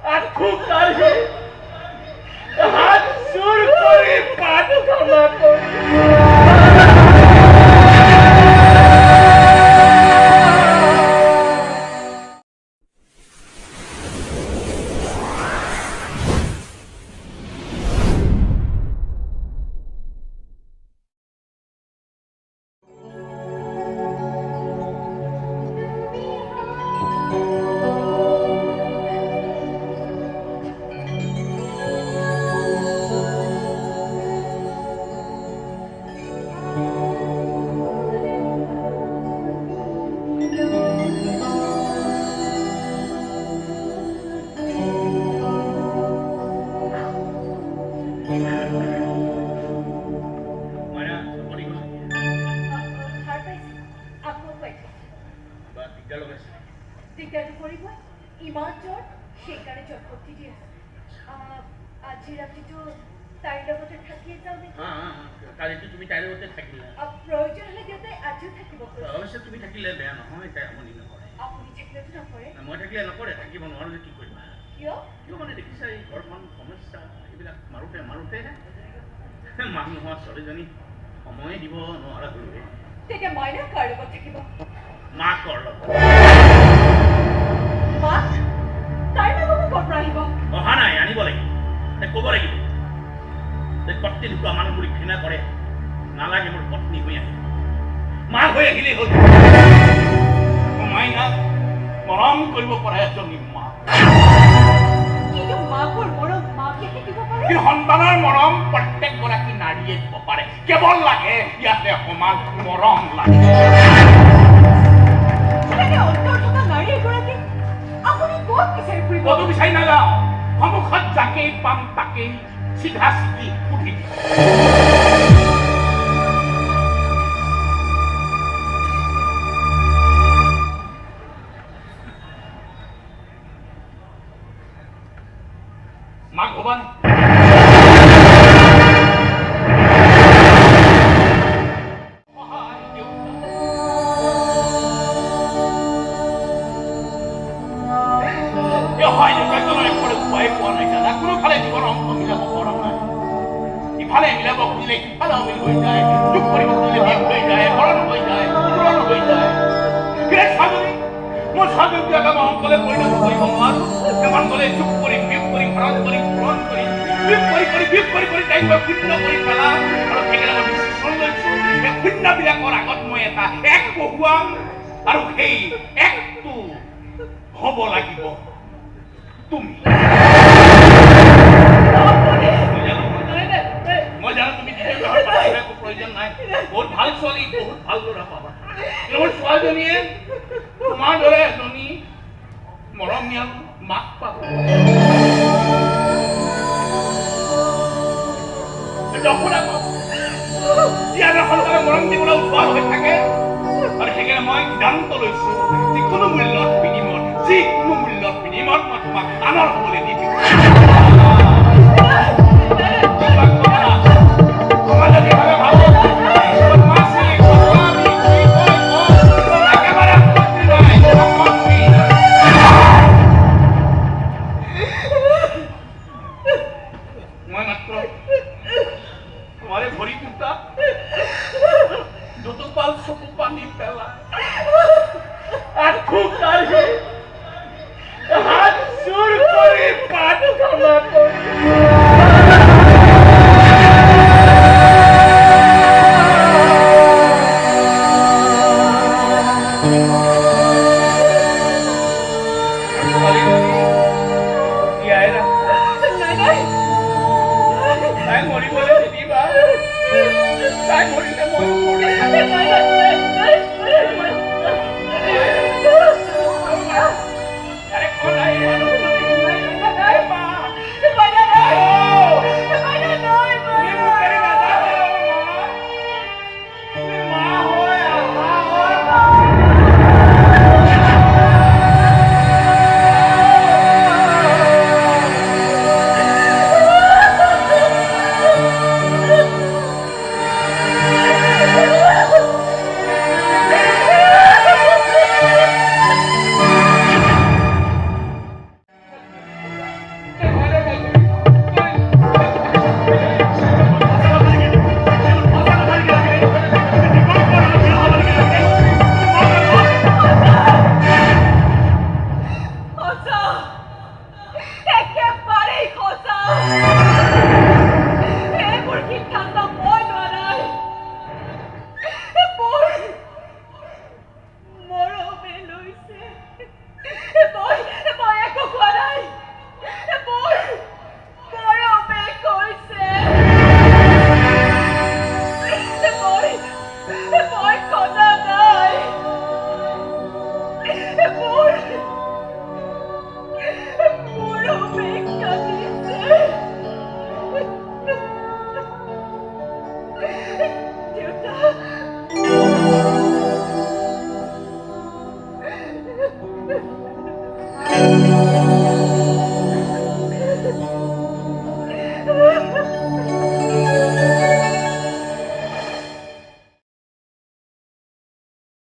aku kali hancur kali padu kamu. মানুহৰ ছোৱালীজনী সময়ে দিব নোৱাৰা হ'লে তেতিয়া মইনা কাৰ লগত থাকিব মাকৰ লগত মা তাই নামক ক'ৰ পৰা আহিব অহা নাই আনিব লাগিব তাই ক'ব লাগিব তাই পত্নী ঢুকুৱা মানুহ বুলি ঘৃণা কৰে নালাগে মোৰ পত্নী হৈ আহে মা হৈ আহিলেই হ'ল মাইনা মৰম কৰিব পৰা এজনী মা কিন্তু মাকৰ মৰম মাকে দিব পাৰে কিন্তু সন্তানৰ মৰম প্ৰত্যেক গৰাকী নাৰীয়ে দিব পাৰে কেৱল লাগে ইয়াতে সমান মৰম লাগে অন্তৰ থকা নাৰী এগৰাকী আপুনি ক'ত বিচাৰি ফুৰিব ক'তো বিচাৰি নাযাওঁ সন্মুখত যাকেই পাম তাকেই চিধা চিধি উঠি দিম মাক ভবা নাই আৰু সেই একটো হ'ব লাগিব তুমি মই জানো তুমি একো প্ৰয়োজন নাই বহুত ভাল ছোৱালী বহুত ভাল ল'ৰা পাবা মোৰ ছোৱালীজনীয়ে তোমাৰ দৰে এজনী মৰমীয়াল মাক পাব মৰম দিবলৈ উৎপাদ হৈ থাকে আৰু সেইকাৰণে মই সিদ্ধান্ত লৈছো যিকোনো মূল্যত বিনিময়ত মই তোমাক আনৰ হ'বলৈ দি দিম মই মাত্ৰ তোমাৰে ভৰি দুটা দুটোপাল চকু পানী পেলা আকৌ কালি হাত জোৰ কৰি পানী খালা সঁচা একেবাৰেই সঁচা